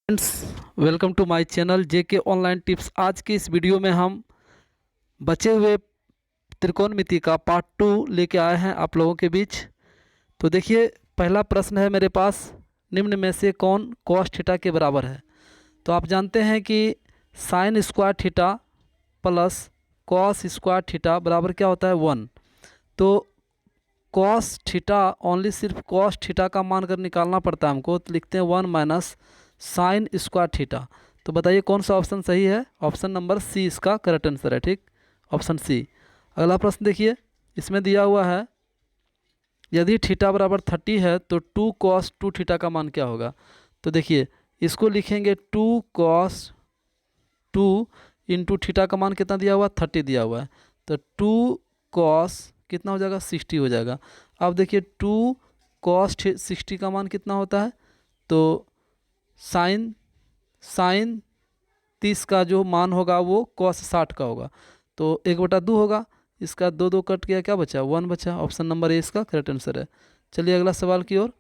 Friends, welcome to my channel JK online tips. आज की इस वीडियो में हम बचे हुए त्रिकोणमिति का पार्ट 2 लेके आए हैं आप लोगों के बीच। तो देखिए, पहला प्रश्न है मेरे पास, निम्न में से कौन कॉस थीटा के बराबर है। तो आप जानते हैं कि sine square theta plus cos square theta बराबर क्या होता है, 1। तो कॉस थीटा ओनली सिर्फ कॉस थीटा का मान कर निकालना पड़ता है हमको, तो लिखते हैं 1 माइनस साइन स्क्वायर थीटा। तो बताइए कौन सा ऑप्शन सही है। ऑप्शन नंबर सी इसका करेक्ट आंसर है। ठीक, ऑप्शन सी। अगला प्रश्न देखिए, इसमें दिया हुआ है यदि थीटा बराबर 30 है तो 2 कॉस 2 थीटा का मान क्या होगा। तो देखिए, इसको लिखेंगे 2 कॉस 2 इंटू थीटा का मान कितना दिया हुआ, 30 दिया हुआ है। तो 2 कॉस कितना हो जाएगा, 60 हो जाएगा। अब देखिए 2 कॉस 60 का मान कितना होता है, तो साइन साइन 30 का जो मान होगा वो कॉस 60 का होगा। तो 1/2 होगा, इसका 2 कट गया, क्या बचा, 1 बचा। ऑप्शन नंबर ए इसका करेक्ट आंसर है। चलिए अगला सवाल की ओर।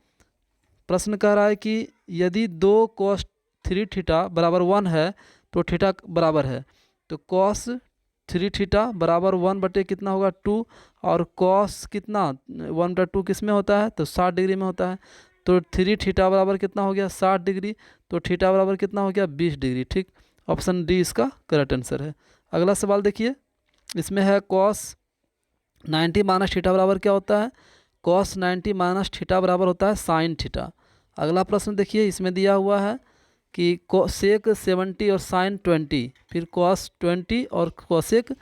प्रश्न कह रहा है कि यदि 2 कॉस 3 थीटा बराबर 1 है तो थीटा बराबर है। तो कॉस 3 थीटा बराबर 1 बटे कितना होगा, 2। और कॉस कितना 1/2 किस में होता है, तो 60 डिग्री में होता है। तो 3 थीटा बराबर कितना हो गया, 60 डिग्री। तो थीटा बराबर कितना हो गया, 20 डिग्री। ठीक, ऑप्शन डी इसका करेक्ट आंसर है। अगला सवाल देखिए, इसमें है कॉस 90 माइनस थीटा बराबर क्या होता है। कॉस 90 माइनस थीटा बराबर होता है साइन थीटा। अगला प्रश्न देखिए, इसमें दिया हुआ है कि कोसेक 70 और साइन 20, फिर कॉस 20 और कोसेक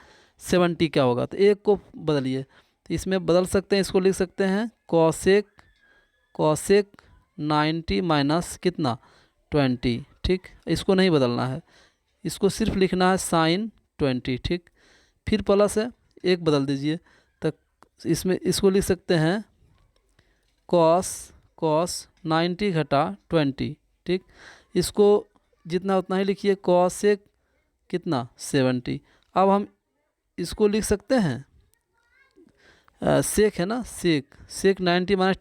70 क्या होगा। तो एक को बदलिए, तो इसमें बदल सकते हैं, इसको लिख सकते हैं कॉसेक कॉसेक 90 माइनस कितना 20। ठीक, इसको नहीं बदलना है, इसको सिर्फ लिखना है साइन 20। ठीक, फिर प्लस है, एक बदल दीजिए, तो इसमें इसको लिख सकते हैं कॉस कॉस 90 घटा 20। ठीक, इसको जितना उतना ही लिखिए, कॉसेक कितना 70। अब हम इसको लिख सकते हैं सेक है ना, सेक सेक 90 माइनस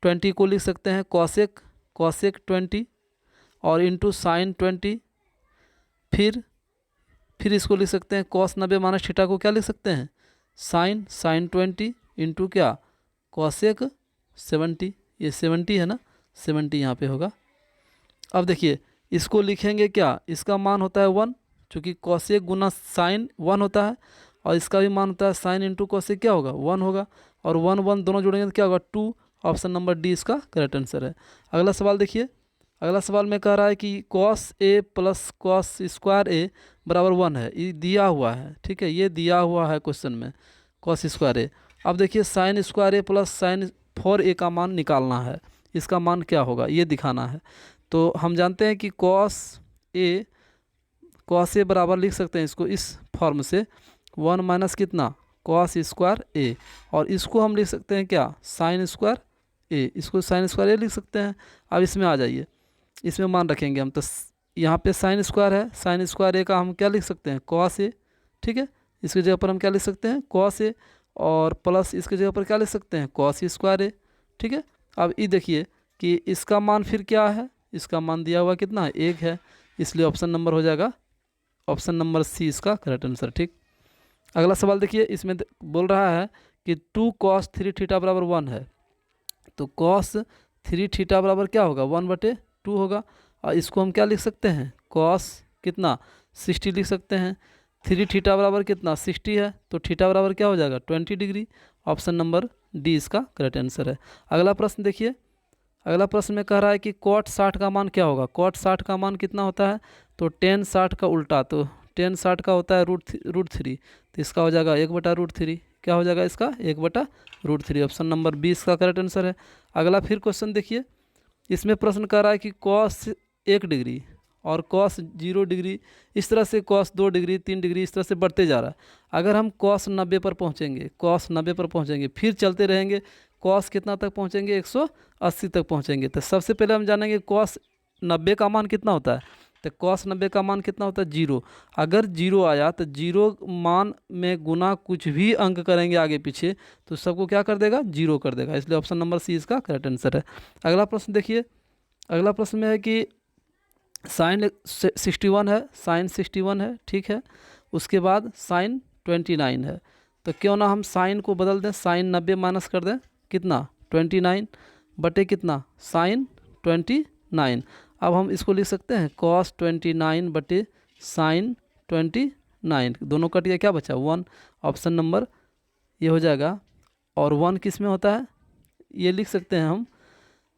20 को लिख सकते हैं कॉसेक कॉसेक 20 और इंटू साइन 20। फिर इसको लिख सकते हैं कॉस 90 माइनस थीटा को क्या लिख सकते हैं, साइन साइन 20 इंटू क्या, कॉसेक 70। ये 70 है ना, 70 यहाँ पे होगा। अब देखिए, इसको लिखेंगे क्या, इसका मान होता है 1, चूँकि कॉसेक गुना साइन 1 होता है, और इसका भी मान होता है साइन इंटू कॉसेक क्या होगा, 1 होगा। और 1 1 दोनों जुड़ेंगे तो क्या होगा, 2। ऑप्शन नंबर डी इसका करेक्ट आंसर है। अगला सवाल देखिए, अगला सवाल में कह रहा है कि cos A plus cos square ए बराबर 1 है, ये दिया हुआ है। ठीक है, ये दिया हुआ है क्वेश्चन में, कॉस स्क्वायर ए। अब देखिए साइन स्क्वायर ए प्लस साइन 4a का मान निकालना है, इसका मान क्या होगा ये दिखाना है। तो हम जानते हैं कि कॉस ए बराबर लिख सकते हैं इसको इस फॉर्म से, 1 माइनस कितना कॉस स्क्वायर ए, और इसको हम लिख सकते हैं क्या, साइन स्क्वायर ए, इसको साइन स्क्वायर ए लिख सकते हैं। अब इसमें आ जाइए, इसमें मान रखेंगे हम, तो यहाँ पे साइन स्क्वायर है, साइन स्क्वायर ए का हम क्या लिख सकते हैं, कॉस ए। ठीक है, इसकी जगह पर हम क्या लिख सकते हैं, कॉस ए, और प्लस इसकी जगह पर क्या लिख सकते हैं, कॉस स्क्वायर ए। ठीक है, अब ये देखिए कि इसका मान फिर क्या है, इसका मान दिया हुआ कितना है, 1 है, इसलिए ऑप्शन नंबर हो जाएगा ऑप्शन नंबर सी इसका करेक्ट आंसर। ठीक, अगला सवाल देखिए, इसमें बोल रहा है कि 2 कॉस 3 थीटा बराबर 1 है। तो कॉस 3 थीटा बराबर क्या होगा, 1/2 होगा। और इसको हम क्या लिख सकते हैं, कॉस कितना 60 लिख सकते हैं। 3 थीटा बराबर कितना 60 है, तो थीटा बराबर क्या हो जाएगा, 20 डिग्री। ऑप्शन नंबर डी इसका करेक्ट आंसर है। अगला प्रश्न देखिए, अगला प्रश्न में कह रहा है कि कॉट 60 का मान क्या होगा। कॉट 60 का मान कितना होता है, तो टेन 60 का उल्टा, तो टेन 60 का होता है रूट 3, तो इसका हो जाएगा 1/√3। क्या हो जाएगा इसका, 1/√3। ऑप्शन नंबर बी इसका करेक्ट आंसर है। अगला फिर क्वेश्चन देखिए, इसमें प्रश्न कर रहा है कि कॉस 1 डिग्री और कॉस 0 डिग्री, इस तरह से कॉस 2 डिग्री 3 डिग्री इस तरह से बढ़ते जा रहा है। अगर हम कॉस 90 पर पहुँचेंगे, कॉस 90 पर पहुँचेंगे, फिर चलते रहेंगे, कॉस कितना तक पहुँचेंगे, 180 तक पहुँचेंगे। तो सबसे पहले हम जानेंगे कॉस 90 का मान कितना होता है। तो कॉस 90 का मान कितना होता है, 0। अगर 0 आया तो 0 मान में गुना कुछ भी अंक करेंगे आगे पीछे, तो सबको क्या कर देगा, 0 कर देगा, इसलिए ऑप्शन नंबर सी इसका करेक्ट आंसर है। अगला प्रश्न देखिए, अगला प्रश्न में है कि साइन 61 है, साइन 61 है, ठीक है। उसके बाद साइन 29 है। तो क्यों ना हम साइन को बदल दें, साइन 90 माइनस कर दें, कितना 29 बटे कितना साइन 29। अब हम इसको लिख सकते हैं कॉस 29 बटे साइन 29, दोनों कट गया, क्या बचा 1, ऑप्शन नंबर ये हो जाएगा। और 1 किस में होता है, ये लिख सकते हैं हम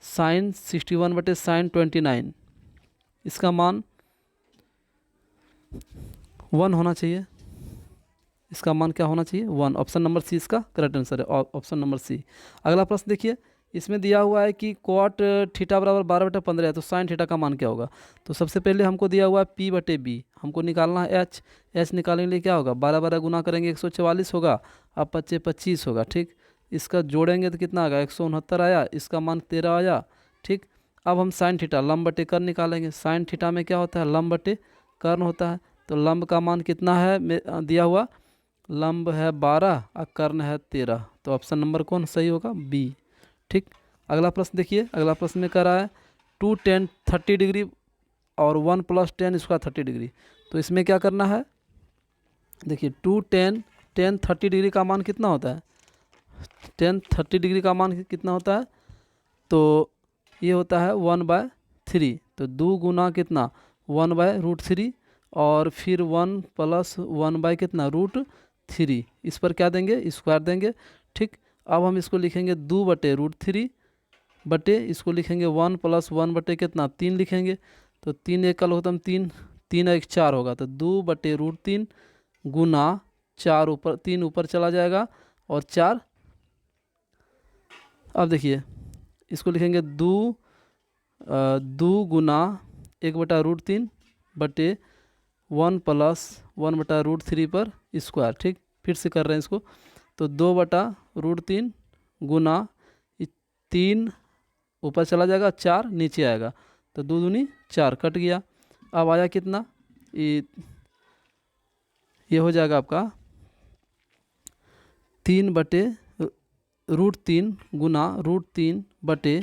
साइन 61 बटे साइन 29, इसका मान 1 होना चाहिए, इसका मान क्या होना चाहिए 1, ऑप्शन नंबर सी इसका करेक्ट आंसर है, ऑप्शन नंबर सी। अगला प्रश्न देखिए, इसमें दिया हुआ है कि कॉट थीटा बराबर 12/15 है, तो साइन थीटा का मान क्या होगा। तो सबसे पहले हमको दिया हुआ है पी बटे बी, हमको निकालना है एच। एच निकालने के लिए क्या होगा, 12 गुना करेंगे 144 होगा, अब 25 25 होगा, ठीक। इसका जोड़ेंगे तो कितना आएगा 169 आया, इसका मान 13 आया, ठीक। अब हम साइन थीटा लंब बटे कर्ण निकालेंगे। साइन थीटा में क्या होता है, लंब बटे कर्ण होता है। तो लंब का मान कितना है दिया हुआ, लंब है 12 और कर्ण है 13, तो ऑप्शन नंबर कौन सही होगा, बी, ठीक। अगला प्रश्न देखिए, अगला प्रश्न में कह रहा है 2 10 30 डिग्री और 1 + 10 इसका 30 डिग्री। तो इसमें क्या करना है, देखिए 2 10 10 30 डिग्री का मान कितना होता है, 10 30 डिग्री का मान कितना होता है, तो ये होता है 1/3। तो 2 गुना कितना 1/√3 और फिर 1 + 1 कितना √3, इस पर क्या देंगे स्क्वायर देंगे, ठीक। अब हम इसको लिखेंगे 2/√3 बटे इसको लिखेंगे 1 + 1 बटे कितना 3 लिखेंगे। तो 3 एक कल होता हम 3 3 एक 4 होगा, तो 2/√3 गुना 4 ऊपर 3 ऊपर चला जाएगा और 4। अब देखिए इसको लिखेंगे 2 गुना 1/√3 बटे 1 + 1/√3 पर स्क्वायर, ठीक। फिर से कर रहे हैं इसको, तो 2/√3 गुना 3 ऊपर चला जाएगा, 4 नीचे आएगा, तो 2 दूनी 4 कट गया। अब आया कितना, ये हो जाएगा आपका 3/√3 गुना √3 बटे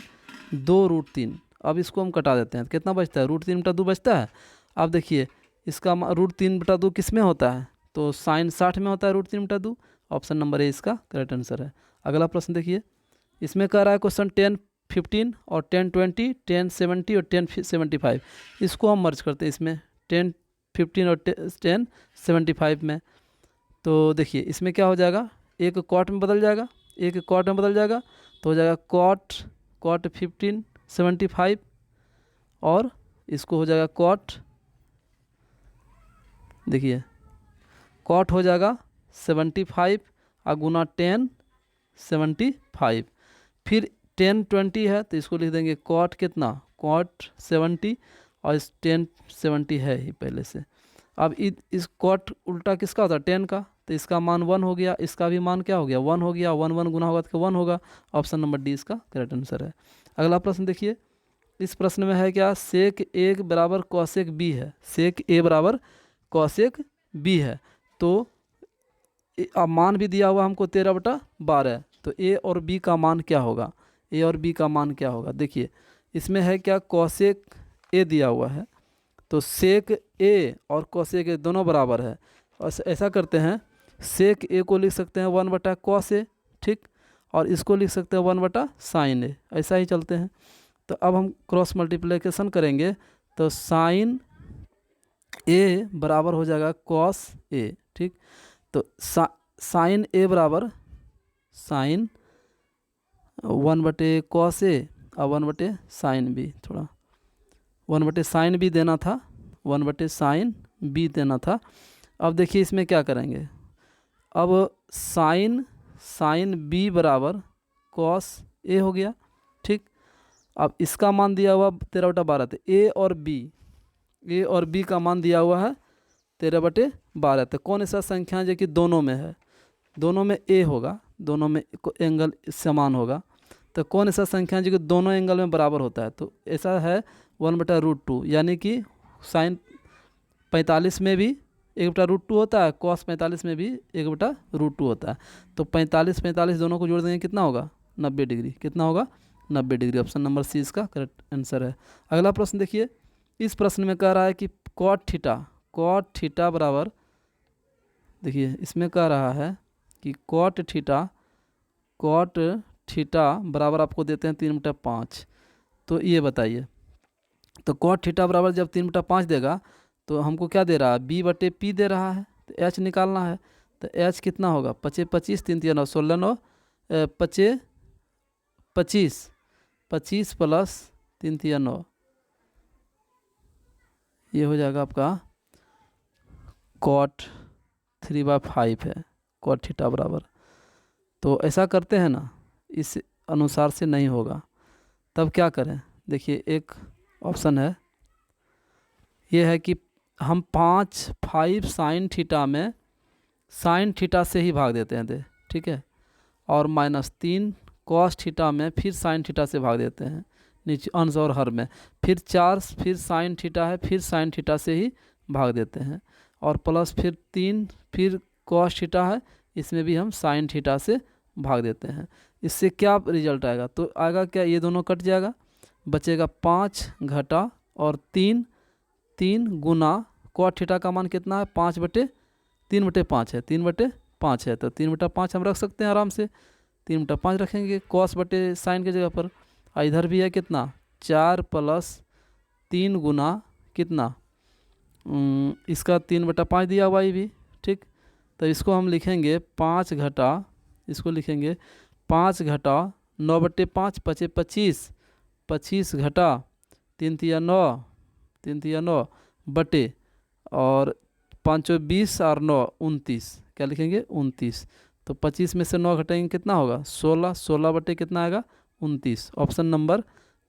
2√3। अब इसको हम कटा देते हैं, कितना बचता है √3/2 बचता है। अब देखिए इसका √3/2 किस में होता है, तो साइन 60 में होता है √3/2, ऑप्शन नंबर ए इसका करेक्ट आंसर है। अगला प्रश्न देखिए, इसमें कह रहा है क्वेश्चन 10 15 और 10 20 10 70 और 10 75, इसको हम मर्ज करते हैं इसमें 10 15 और 10 75 में। तो देखिए इसमें क्या हो जाएगा, एक कॉट में बदल जाएगा, एक कॉट में बदल जाएगा, तो हो जाएगा कॉट 15 75 और इसको हो जाएगा कॉट, देखिए कॉट हो जाएगा 75 और गुना 10 75, फिर 10 20 है तो इसको लिख देंगे कॉट कितना कॉट 70 और इस 10 70 है ही पहले से। अब इस कॉट उल्टा किसका होता है 10 का, तो इसका मान 1 हो गया, इसका भी मान क्या हो गया 1 हो गया, 1 1 गुना होगा तो 1 होगा, ऑप्शन नंबर डी इसका करेक्ट आंसर है। अगला प्रश्न देखिए, इस प्रश्न में है क्या, सेक ए बराबर कॉसेक बी है, सेक ए बराबर कॉसेक बी है। तो अब मान भी दिया हुआ हमको 13/12, तो ए और बी का मान क्या होगा, ए और बी का मान क्या होगा। देखिए इसमें है क्या कॉसेक ए दिया हुआ है, तो सेक ए और कॉसेक ए दोनों बराबर है, और ऐसा करते हैं सेक ए को लिख सकते हैं 1/cos ए, ठीक, और इसको लिख सकते हैं 1/sin ए, ऐसा ही चलते हैं। तो अब हम क्रॉस मल्टीप्लिकेशन करेंगे, तो साइन ए बराबर हो जाएगा कॉस ए, ठीक। तो साइन ए बराबर साइन 1/cos ए और 1/sin बी, थोड़ा 1/sin बी देना था, 1/sin बी देना था। अब देखिए इसमें क्या करेंगे, अब साइन बी बराबर कॉस ए हो गया, ठीक। अब इसका मान दिया हुआ 13/12, तो ए और बी का मान दिया हुआ है 13/12, तो कौन ऐसा संख्या है जो कि दोनों में है, दोनों में ए होगा, दोनों में एंगल समान होगा, तो कौन ऐसा संख्या है जो कि दोनों एंगल में बराबर होता है, तो ऐसा है 1/√2, यानी कि साइन 45 में भी 1/√2 होता है, कॉस 45 में भी 1/√2 होता है। तो 45 45 दोनों को जोड़ देंगे कितना होगा 90 डिग्री, कितना होगा 90 डिग्री, ऑप्शन नंबर सी इसका करेक्ट आंसर है। अगला प्रश्न देखिए, इस प्रश्न में कह रहा है कि कॉट थीटा बराबर, देखिए इसमें कह रहा है कि कॉट थीटा बराबर आपको देते हैं 3/5। तो ये बताइए, तो कॉट थीटा बराबर जब 3/5 देगा तो हमको क्या दे रहा है, b/p दे रहा है, तो h निकालना है। तो h कितना होगा, 5 25 3 3 9 16 9 5 25 25 प्लस 3 3 9, ये हो जाएगा आपका कॉट 3/5 है कॉट थीटा बराबर। तो ऐसा करते हैं ना, इस अनुसार से नहीं होगा, तब क्या करें, देखिए एक ऑप्शन है, ये है कि हम 5 साइन थीटा में साइन थीटा से ही भाग देते हैं ठीक है, और -3 कॉस थीटा में फिर साइन थीटा से भाग देते हैं नीचे अंश और हर में, फिर 4 फिर साइन थीटा है, फिर साइन थीटा से ही भाग देते हैं, और प्लस फिर 3 फिर कॉस थीटा है, इसमें भी हम साइन थीटा से भाग देते हैं। इससे क्या रिजल्ट आएगा, तो आएगा क्या, ये दोनों कट जाएगा, बचेगा 5 घटा और 3 गुना कॉट थीटा का मान कितना है, 5/3/5 है, 3/5 है, तो 3/5 हम रख सकते हैं आराम से, 3/5 रखेंगे कॉस बटे साइन की जगह पर। इधर भी है कितना, 4 + 3 गुना कितना, इसका 3/5 दिया हुआ ये भी ठीक। तो इसको हम लिखेंगे 5 घटा, इसको लिखेंगे 5 घटा 9/5 5 25 25 घटा 3 3 9 3 3 9 बटे, और 5 20 और 9 29, क्या लिखेंगे 29। तो 25 में से 9 घटाएंगे कितना होगा 16, 16 बटे कितना आएगा 29। ऑप्शन नंबर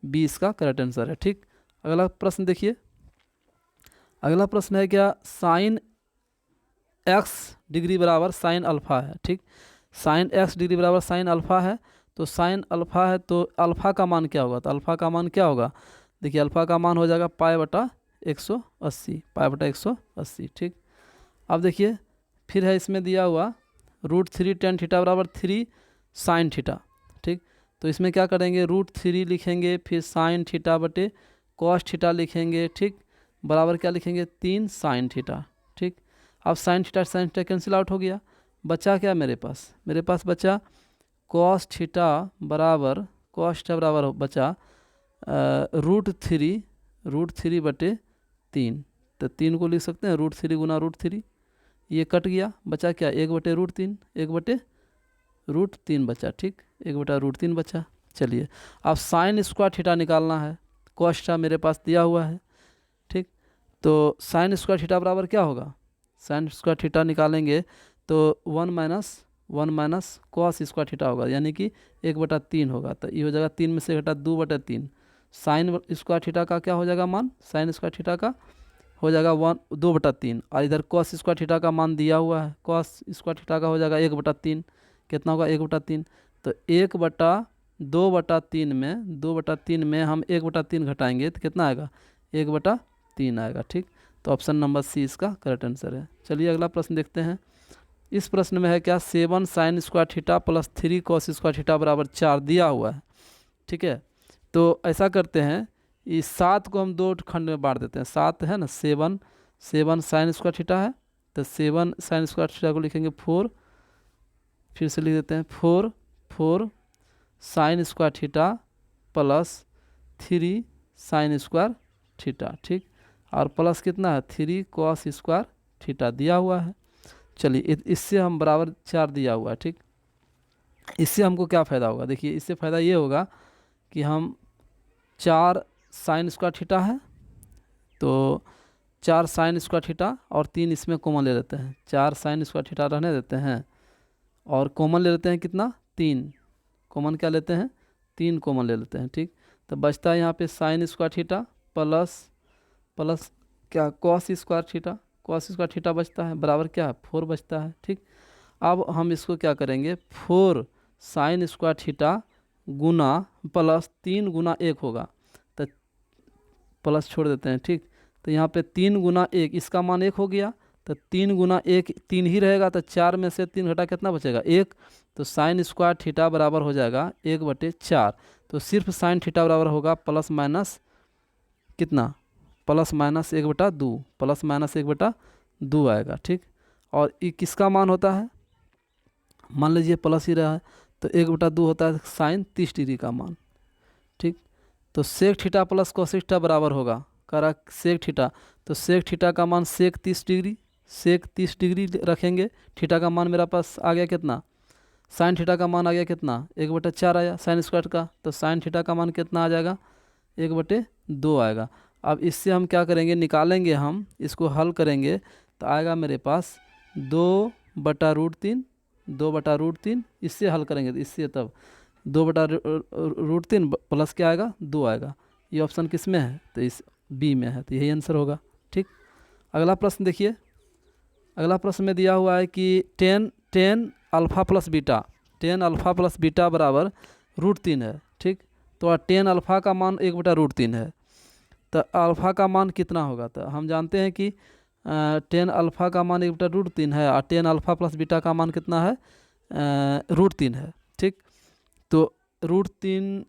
20 का करेक्ट आंसर है ठीक। अगला प्रश्न देखिए, अगला प्रश्न है क्या, साइन x डिग्री बराबर साइन अल्फा है ठीक, साइन x डिग्री बराबर साइन अल्फा है, तो साइन अल्फा है तो अल्फा का मान क्या होगा, तो अल्फा का मान क्या होगा, देखिए अल्फा का मान हो जाएगा π/180 ठीक। अब देखिए फिर है इसमें दिया हुआ √3 tan थीटा बराबर 3 साइन थीटा ठीक, तो इसमें क्या करेंगे, √3 लिखेंगे, फिर साइन थीटा बटे कॉस थीटा लिखेंगे ठीक, बराबर क्या लिखेंगे 3 साइन थीटा ठीक। अब साइन थीटा कैंसिल आउट हो गया, बचा क्या मेरे पास बचा कॉस थीटा बराबर बचा √3/3, तो 3 को लिख सकते हैं √3 गुना √3, ये कट गया, बचा क्या 1/√3, 1/√3 बचा ठीक, 1/√3 बचा। चलिए अब साइन स्क्वायर थीटा निकालना है, कॉस थीटा मेरे पास दिया हुआ है ठीक, तो साइन स्क्वायर थीटा बराबर क्या होगा, साइन स्क्वायर थीटा निकालेंगे तो 1 - कॉस स्क्वायर थीटा होगा, यानी कि 1/3 होगा, तो ये हो जाएगा 3 में से घटा 2/3, साइन स्क्वायर थीटा का क्या हो जाएगा मान, साइन स्क्वायर थीटा का हो जाएगा 2/3, और इधर कॉस स्क्वायर थीटा का मान दिया हुआ है, कॉस स्क्वायर थीटा का हो जाएगा 1/3, कितना होगा 1/3, तो 2/3 में हम 1/3 घटाएंगे तो कितना आएगा 1/3 आएगा ठीक। तो ऑप्शन नंबर सी इसका करेक्ट आंसर है। चलिए अगला प्रश्न देखते हैं, इस प्रश्न में है क्या, 7 sine square theta plus 3 cos square theta बराबर 4 दिया हुआ है ठीक है। तो ऐसा करते हैं, इस 7 को हम 2 खंड में बांट देते हैं, 7 है ना, 7 साइन स्क्वायर थीटा है, तो 7 साइन स्क्वायर थीटा को लिखेंगे 4, फिर से लिख देते हैं 4 sine square theta plus 3 sine square theta ठीक, और प्लस कितना है 3 कॉस स्क्वायर थीटा दिया हुआ है। चलिए इससे हम बराबर 4 दिया हुआ है ठीक, इससे हमको क्या फ़ायदा होगा, देखिए इससे फ़ायदा ये होगा कि हम 4 साइन स्क्वायर थीटा है, तो 4 साइन स्क्वायर थीटा और 3 इसमें कॉमन ले लेते हैं, 4 साइन स्क्वायर थीटा रहने देते हैं और कॉमन ले लेते हैं कितना 3, कॉमन क्या लेते हैं 3 कॉमन ले लेते हैं ठीक। तो बचता है यहाँ पे साइन स्क्वायर थीटा प्लस क्या कॉस स्क्वायर थीटा बचता है, बराबर क्या है 4 बचता है ठीक। अब हम इसको क्या करेंगे 4 साइन स्क्वायर थीटा गुना प्लस 3 गुना 1 होगा, तो प्लस छोड़ देते हैं ठीक, तो यहाँ पे 3 गुना 1 इसका मान 1 हो गया, तो 3 गुना 1 3 ही रहेगा, तो 4 में से 3 घटा कितना बचेगा 1, तो साइन स्क्वायर थीटा बराबर हो जाएगा 1/4, तो सिर्फ साइन थीटा बराबर होगा प्लस माइनस कितना प्लस माइनस 1/2, प्लस माइनस 1/2 आएगा। ठीक, और ये किसका मान होता है, मान लीजिए प्लस ही रहा है तो 1/2 होता है साइन 30 डिग्री का मान। ठीक, तो sec theta plus cosec theta बराबर होगा, करा सेक थीटा, तो सेक थीटा का मान सेक 30 डिग्री, सेक 30 डिग्री रखेंगे, थीटा का मान मेरा पास आ गया कितना, साइन थीटा का मान आ गया कितना 1/4 आया साइन स्क्वायर का, तो साइन थीटा का मान कितना आ जाएगा 1/2 आएगा। अब इससे हम क्या करेंगे, निकालेंगे, हम इसको हल करेंगे तो आएगा मेरे पास 2/√3, 2/√3, इससे हल करेंगे तो इससे तब 2/√3 प्लस क्या आएगा 2 आएगा। ये ऑप्शन किस में है, तो इस बी में है, तो यही आंसर होगा। ठीक, अगला प्रश्न देखिए, अगला प्रश्न में दिया हुआ है कि tan alpha plus beta, tan alpha plus beta बराबर √3 है। ठीक, तो टेन अल्फ़ा का मान 1/√3 है, तो अल्फ़ा का मान कितना होगा, तो हम जानते हैं कि टेन अल्फ़ा का मान 1/√3 है और टेन अल्फ़ा प्लस बीटा का मान कितना है √3 है। ठीक, तो √3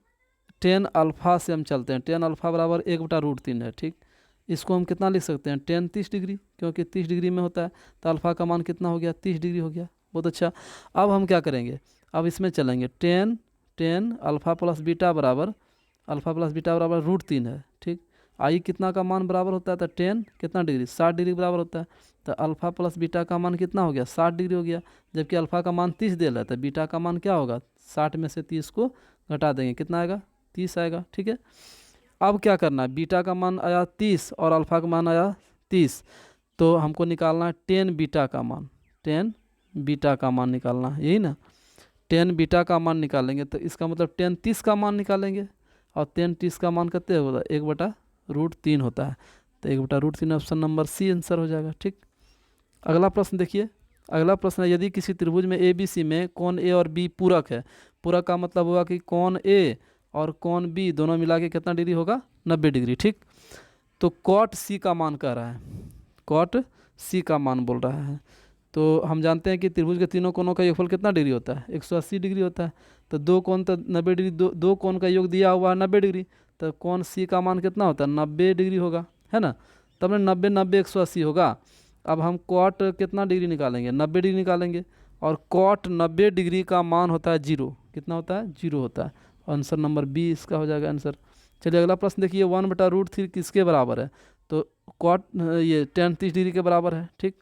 टेन अल्फ़ा से हम चलते हैं, टेन अल्फ़ा बराबर 1/√3 है। ठीक, इसको हम कितना लिख सकते हैं, टेन 30 डिग्री, क्योंकि 30 डिग्री में होता है, तो अल्फ़ा का मान कितना हो गया 30 डिग्री हो गया। बहुत अच्छा, अब हम क्या करेंगे, अब इसमें चलेंगे, टेन अल्फ़ा प्लस बीटा बराबर √3 है। ठीक, आई कितना का मान बराबर होता है, तो टेन कितना डिग्री 60 डिग्री बराबर होता है, तो अल्फ़ा प्लस बीटा का मान कितना हो गया 60 डिग्री हो गया, जबकि अल्फ़ा का मान 30 दे रहा है, तो बीटा का मान क्या होगा 60 में से 30 को घटा देंगे, कितना आएगा 30 आएगा। ठीक है, अब क्या करना है, बीटा का मान आया 30 और अल्फ़ा का मान आया 30, तो हमको निकालना है टेन बीटा का मान, टेन बीटा का मान निकालना है, यही ना, टेन बीटा का मान निकालेंगे तो इसका मतलब टेन 30 का मान निकालेंगे, और टेन 30 का मान कितने होता है 1/√3 होता है, तो 1/√3 ऑप्शन नंबर सी आंसर हो जाएगा। ठीक, अगला प्रश्न देखिए, अगला प्रश्न है, यदि किसी त्रिभुज में ए बी सी में कोण ए और बी पूरक है, पूरक का मतलब होगा कि कोण ए और कोण बी दोनों मिला के कितना डिग्री होगा 90 डिग्री। ठीक, तो कॉट सी का मान कह रहा है, कॉट सी का मान बोल रहा है, तो हम जानते हैं कि त्रिभुज के तीनों कोणों का योगफल कितना डिग्री होता है 180 डिग्री होता है, तो दो कोण तो 90 डिग्री, दो कोण का योग दिया हुआ है 90 डिग्री, तो कोण सी का मान कितना होता है 90 डिग्री होगा, है ना, तब 90 90 180 होगा। अब हम कॉट कितना डिग्री निकालेंगे 90 डिग्री निकालेंगे, और कॉट 90 डिग्री का मान होता है 0, कितना होता है 0 होता है, आंसर नंबर बी इसका हो जाएगा आंसर। चलिए अगला प्रश्न देखिए, 1/√3 किसके बराबर है, तो कॉट ये टेन 30 डिग्री के बराबर है। ठीक,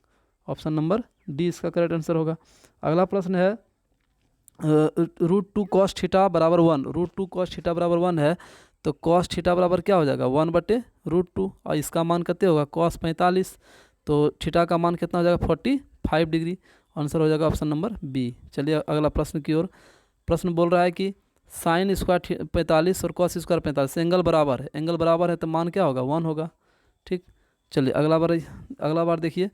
ऑप्शन नंबर डी इसका करेक्ट आंसर होगा। अगला प्रश्न है √2 cos थीटा बराबर 1, √2 cos थीटा बराबर 1 है, तो cos थीटा बराबर क्या हो जाएगा 1/√2, और इसका मान कितने होगा cos 45, तो थीटा का मान कितना हो जाएगा 45 डिग्री, आंसर हो जाएगा ऑप्शन नंबर बी। चलिए अगला प्रश्न की ओर, प्रश्न बोल रहा है कि साइन स्क्वायर 45 और कॉस स्क्वायर 45 एंगल बराबर है, एंगल बराबर है तो मान क्या होगा 1 होगा। ठीक, चलिए अगला बार देखिए,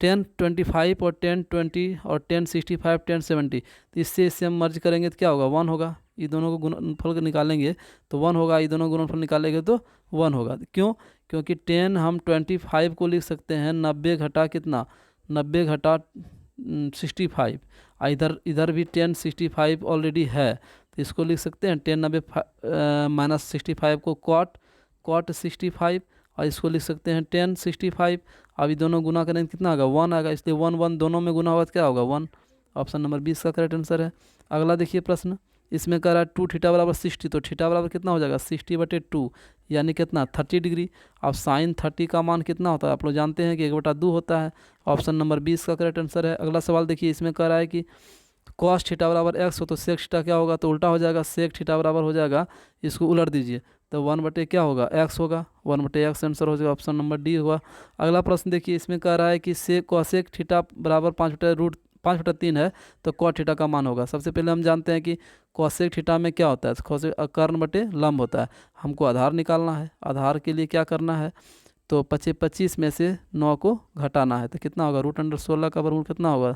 10 25 और 10 20 और 10 65 10 70, तो इससे हम मर्ज करेंगे तो क्या होगा 1 होगा, ये दोनों को गुणनफल निकालेंगे तो 1 होगा, ये दोनों गुणनफल निकालेंगे तो 1 होगा। क्यों, क्योंकि 10 हम 25 को लिख सकते हैं 90 घटा कितना 90 घटा 65, इधर भी 10 65 ऑलरेडी है, तो इसको लिख सकते हैं 10 90 -65 को कॉट 65, और इसको लिख सकते हैं 10 65। अब ये दोनों गुना करेंगे कितना आएगा 1 आएगा, इसलिए 1 1 दोनों में गुना होगा तो क्या होगा 1, ऑप्शन नंबर 20 का करेक्ट आंसर है। अगला देखिए प्रश्न, इसमें कह रहा है 2 थीटा बराबर 60, तो थीटा बराबर कितना हो जाएगा 60/2, यानी कितना 30 डिग्री। अब साइन 30 का मान कितना होता है आप लोग जानते हैं कि 1/2 होता है, ऑप्शन नंबर 20 का करेक्ट आंसर है। अगला सवाल देखिए, इसमें कह रहा है कि कॉस थीटा बराबर x हो तो सेक थीटा क्या होगा, तो उल्टा हो जाएगा, सेक थीटा बराबर हो जाएगा, इसको उलट दीजिए तो 1/, क्या होगा x होगा, 1/x आंसर हो जाएगा, ऑप्शन नंबर डी हुआ। अगला प्रश्न देखिए, इसमें कह रहा है कि सेक कॉसेक थीटा बराबर 5/3 है, तो कॉट थीटा का मान होगा। सबसे पहले हम जानते हैं कि कॉसेक थीटा में क्या होता है, कॉसेक कर्ण लंब होता है, हमको आधार निकालना है, आधार के लिए क्या करना है, तो 25 में से 9 को घटाना है, तो कितना होगा √16 का वर्गमूल कितना होगा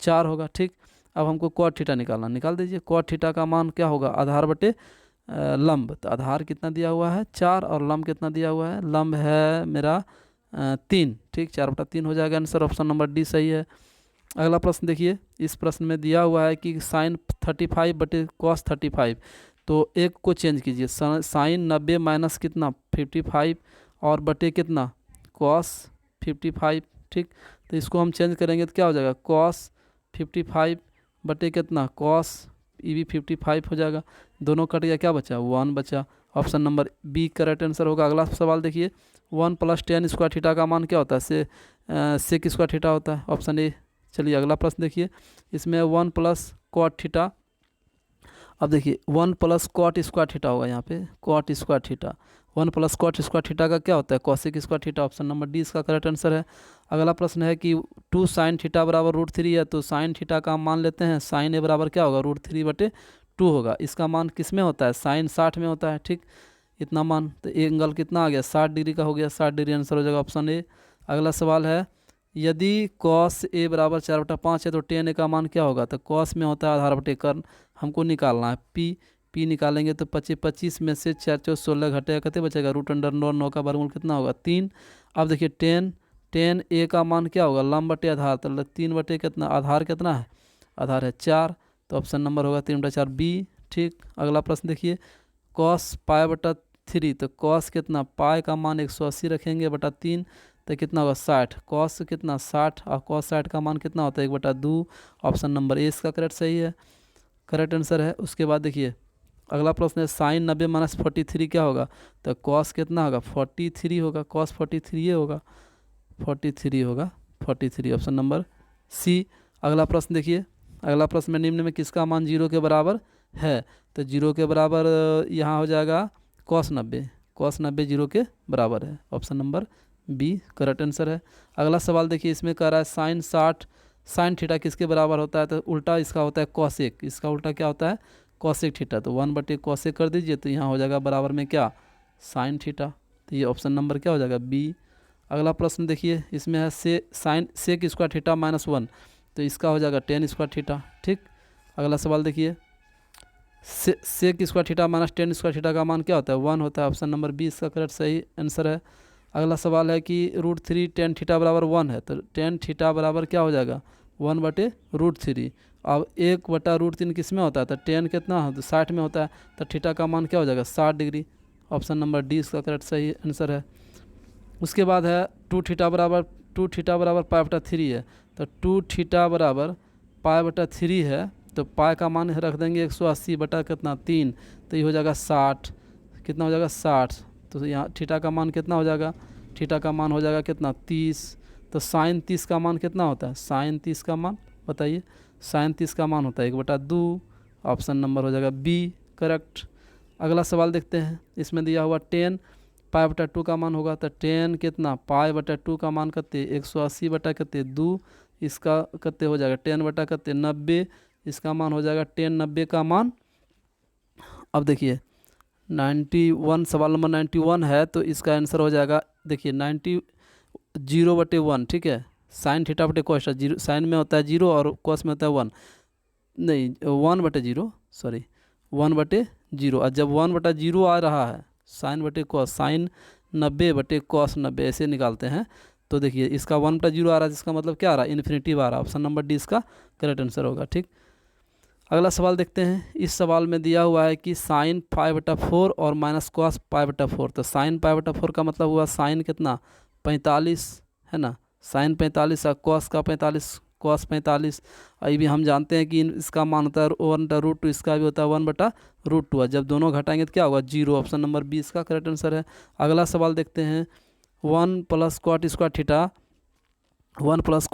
4 होगा। ठीक, अब हमको कॉट थीटा निकालना, निकाल दीजिए, कॉट थीटा का मान क्या होगा आधार बटे लंब, तो आधार कितना दिया हुआ है 4 और लंब कितना दिया हुआ है, लंब है मेरा 3, ठीक 4/3 हो जाएगा आंसर, ऑप्शन नंबर डी सही है। अगला प्रश्न देखिए, इस प्रश्न में दिया हुआ है कि साइन 35 बटे कॉस 35, तो एक को चेंज कीजिए, साइन 90 माइनस कितना 55 और बटे कितना कॉस 55, ठीक। तो इसको हम चेंज करेंगे तो क्या हो जाएगा कॉस 55 बटे कितना कॉस, ये भी 55 हो जाएगा। दोनों कट गया, क्या बचा 1 बचा। Option number B correct answer होगा। अगला सवाल देखिए 1 + tan स्क्वायर थीटा का मान क्या होता है, सेक स्क्वायर थीटा होता है, ऑप्शन ए। चलिए अगला प्रश्न देखिए, इसमें 1 + cot थीटा। अब देखिए 1 + cot स्क्वायर थीटा होगा, यहाँ पे cot square theta, 1 + cot square theta का क्या होता है cosec square theta, option number D इसका करेक्ट आंसर है। अगला प्रश्न है कि 2 sin थीटा बराबर √3 है, तो sin थीटा का मान लेते हैं, sin ए बराबर क्या होगा √3/2 होगा। इसका मान किस में होता है, sin 60 में होता है, ठीक। इतना मान, तो एंगल कितना आ गया 60 डिग्री का हो गया, 60 डिग्री आंसर हो जाएगा ऑप्शन ए। अगला सवाल है, यदि cos a बराबर 4/5 है तो tan a का मान क्या होगा, तो cos में होता है आधार बटे कर्ण, हमको निकालना है p निकालेंगे तो 25 में से 4 × 16 घटेगा, कितने बचेगा √9, 9 का वर्गमूल कितना होगा 3। अब देखिए tan a का मान क्या होगा लंब बटे आधार, तो 3 बटे कितना, आधार कितना है, आधार है 4, तो ऑप्शन नंबर होगा 3/4 बी, ठीक। अगला प्रश्न देखिए cos π/3, तो cos कितना पाई का मान 180 रखेंगे बटा 3, तो कितना होगा 60, cos कितना 60, और cos 60 का मान कितना होता है 1/2, ऑप्शन नंबर ए इसका करेक्ट सही है, करेक्ट आंसर है। उसके बाद देखिए अगला प्रश्न है sin 90 - 43 क्या होगा, तो cos कितना होगा 43 होगा, cos 43 ये होगा 43 होगा 43, ऑप्शन नंबर सी। अगला प्रश्न देखिए, अगला प्रश्न में निम्न में किसका मान 0 के बराबर है, तो 0 के बराबर यहाँ हो जाएगा cos 90 0 के बराबर है, option number B correct answer है। अगला सवाल देखिए, इसमें कह रहा है sin 60 sin थीटा किसके बराबर होता है, तो उल्टा इसका होता है cosec, इसका उल्टा क्या होता है cosec थीटा, तो 1/cosec कर दीजिए, तो यहाँ हो जाएगा बराबर में क्या sin थीटा, तो ये ऑप्शन नंबर क्या हो जाएगा बी। अगला प्रश्न देखिए, इसमें है सेक स्क्वायर थीटा -1, तो इसका हो जाएगा tan स्क्वायर थीटा, ठीक। अगला सवाल देखिए, sec square theta - tan square theta का मान क्या होता है 1 होता है, ऑप्शन नंबर बी इसका करेक्ट सही आंसर है। अगला सवाल है कि √3 tan थीटा बराबर 1 है, तो tan थीटा बराबर क्या हो जाएगा 1/√3। अब 1/√3 किस में होता है, तो tan कितना है तो 60 में होता है, तो थीटा का मान क्या हो जाएगा 60 डिग्री, ऑप्शन नंबर डी इसका करेक्ट सही आंसर है। उसके बाद है 2 थीटा बराबर π/3 है, तो 2 थीटा बराबर π/3 है, तो पाई का मान रख देंगे 180 बटा कितना 3, तो ये हो जाएगा 60, कितना हो जाएगा 60, तो यहाँ थीटा का मान कितना हो जाएगा, थीटा का मान हो जाएगा कितना 30, तो sin 30 का मान कितना होता है, sin 30 का मान बताइए, sin 30 का मान होता है 1/2, ऑप्शन नंबर हो जाएगा बी करेक्ट। अगला सवाल देखते हैं, इसमें दिया हुआ tan π/2 का मान होगा, तो tan कितना π/2 का मान कितने 180 बटा कितने 2, इसका कितने हो जाएगा tan बटा कितने 90, इसका मान हो जाएगा tan 90 का मान। अब देखिए 91, सवाल नंबर 91 है, तो इसका आंसर हो जाएगा देखिए 0/1, ठीक है। sin थीटा बटे cos, जीरो साइन में होता है 0 और cos में होता है 1, नहीं 1/0 सॉरी 1/0, और जब 1/0 आ रहा है sin बटे cos, sin 90/cos 90 ऐसे निकालते हैं, तो देखिए इसका 1/0 आ रहा है, जिसका मतलब क्या आ रहा है इन्फिनिटिव आ रहा है, ऑप्शन नंबर डी इसका करेक्ट आंसर होगा, ठीक। अगला सवाल देखते हैं, इस सवाल में दिया हुआ है कि sin π/4 और -cos π/4, तो sin π/4 का मतलब हुआ sin कितना 45 है ना, sin 45 और cos का 45, cos 45, अभी भी हम जानते हैं कि इसका मान होता है 1/√2, इसका भी होता है 1/√2, जब दोनों घटाएंगे तो क्या होगा 0, ऑप्शन नंबर बी इसका करेक्ट आंसर है। अगला सवाल देखते हैं, 1 + cot square theta, 1 +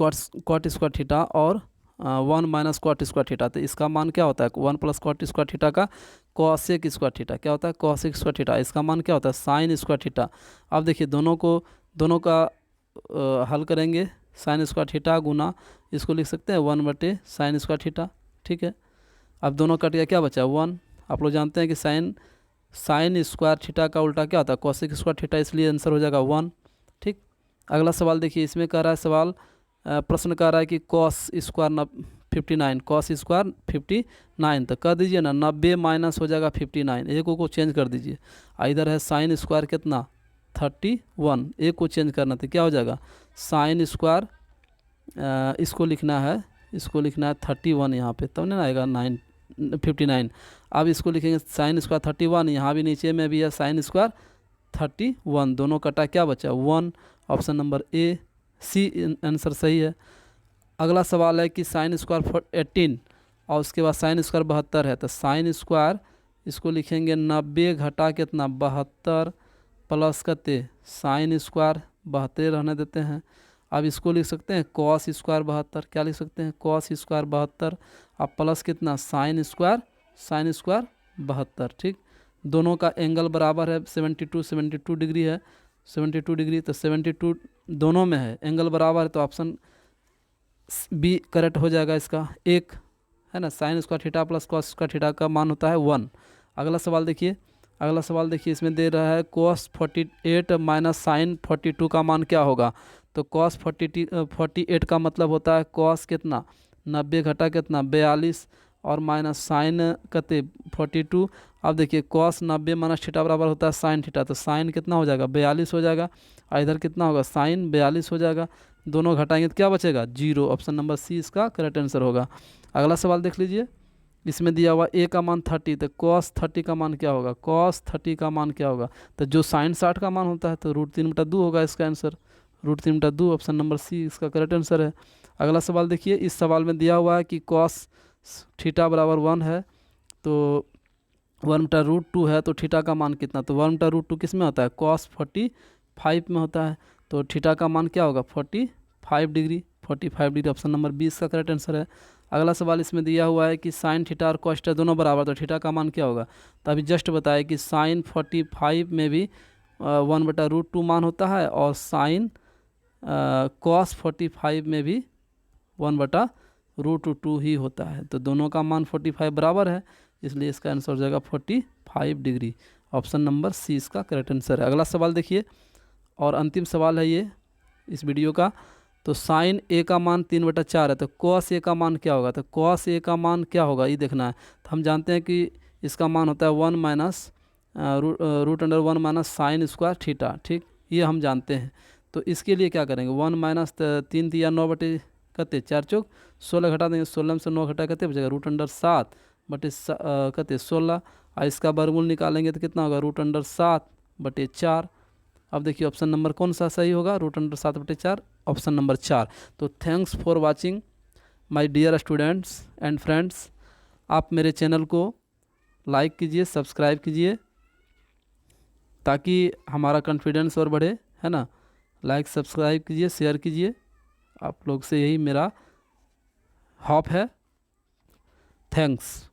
cot square theta और 1 - cot स्क्वायर थीटा, तो इसका मान क्या होता है 1 + cot स्क्वायर थीटा का cosec स्क्वायर थीटा, क्या होता है cosec स्क्वायर थीटा, इसका मान क्या होता है sin स्क्वायर थीटा। अब देखिए दोनों का हल करेंगे, sin स्क्वायर थीटा गुना इसको लिख सकते हैं 1/sin स्क्वायर थीटा, ठीक है। अब दोनों कट गया, क्या बचा 1, आप लोग जानते हैं कि sin स्क्वायर थीटा का उल्टा क्या होता है cosec स्क्वायर थीटा, इसलिए आंसर हो जाएगा 1, ठीक। अगला सवाल देखिए, इसमें कह रहा है सवाल प्रश्न कह रहा है कि cos स्क्वायर 59, cos स्क्वायर 59, तो कर दीजिए ना 90 माइनस हो जाएगा 59, एक को चेंज कर दीजिए, इधर है sin स्क्वायर कितना 31, एक को चेंज करना, तो क्या हो जाएगा sin स्क्वायर, इसको लिखना है 31 यहाँ पे, तब नहीं आएगा 59, अब इसको लिखेंगे sin स्क्वायर 31, यहाँ भी नीचे में भी है sin स्क्वायर 31, दोनों कटा क्या बचा 1, option number A C answer सही है। अगला सवाल है कि साइन स्क्वायर 18 और उसके बाद साइन स्क्वायर 72 है, तो साइन स्क्वायर इसको लिखेंगे 90 घटा कितना 72 प्लस कते साइन स्क्वायर 72 रहने देते हैं। अब इसको लिख सकते हैं कॉस स्क्वायर 72, क्या लिख सकते हैं कॉस स्क्वायर 72, अब प्लस कितना साइन स्क्वायर 72, ठीक। दोनों का एंगल बराबर है 72 डिग्री है, 72 डिग्री, तो 72 दोनों में है, एंगल बराबर है, तो ऑप्शन बी करेक्ट हो जाएगा इसका एक, है ना। Sine square theta plus cos square theta का मान होता है 1। अगला सवाल देखिए, इसमें दे रहा है cos 48 माइनस साइन 42 का मान क्या होगा। तो cos 48 का मतलब होता है cos कितना 90 घटा कितना 42 और माइनस साइन कते 42। अब देखिए cos 90 माइनस थीटा बराबर होता है साइन थीटा, तो साइन कितना हो जाएगा 42 हो जाएगा, और इधर कितना होगा साइन 42 हो जाएगा, दोनों घटाएंगे तो क्या बचेगा 0, ऑप्शन नंबर सी इसका करेक्ट आंसर होगा। अगला सवाल देख लीजिए, इसमें दिया हुआ a का मान 30, तो cos 30 का मान क्या होगा, cos 30 का मान क्या होगा, तो जो साइन 60 का मान होता है तो √3/2 होगा इसका आंसर, √3/2, ऑप्शन नंबर सी इसका करेक्ट आंसर है। अगला सवाल देखिए, इस सवाल में दिया हुआ है कि cos थीटा बराबर 1 है, तो 1/√2 है, तो थीटा का मान कितना, तो 1/√2 किस में होता है cos 45 में होता है, तो थीटा का मान क्या होगा 45 डिग्री, ऑप्शन नंबर बी इसका करेक्ट आंसर है। अगला सवाल इसमें दिया हुआ है कि साइन थीटा और कॉस थीटा दोनों बराबर, तो थीटा का मान क्या होगा, तो अभी जस्ट बताया कि साइन 45 में भी 1/√2 मान होता है, और साइन कॉस 45 में भी 1/√2 ही होता है, तो दोनों का मान 45 बराबर है, इसलिए इसका आंसर हो जाएगा 45 डिग्री, ऑप्शन नंबर सी इसका करेक्ट आंसर है। अगला सवाल देखिए, और अंतिम सवाल है ये इस वीडियो का, तो साइन ए का मान 3/4 है, तो कॉस ए का मान क्या होगा, तो कॉस ए का मान क्या होगा ये देखना है। तो हम जानते हैं कि इसका मान होता है 1 minus √1 minus sine square theta, ठीक, ये हम जानते हैं। तो इसके लिए क्या करेंगे 1 माइनस 3 दिया 9 कते 4 चौक 16 घटा देंगे, 16 में से 9 घटा कते बचेगा √7 बटे कते 16, और इसका वर्गमूल निकालेंगे तो कितना होगा √7 बटे 4। अब देखिए ऑप्शन नंबर कौन सा सही होगा, √7 बटे 4, ऑप्शन नंबर 4। तो thanks for watching my dear students and friends, आप मेरे चैनल को लाइक कीजिए, सब्सक्राइब कीजिए, ताकि हमारा कॉन्फिडेंस और बढ़े, है ना। लाइक सब्सक्राइब कीजिए, शेयर कीजिए, आप लोग से यही मेरा होप है। थैंक्स।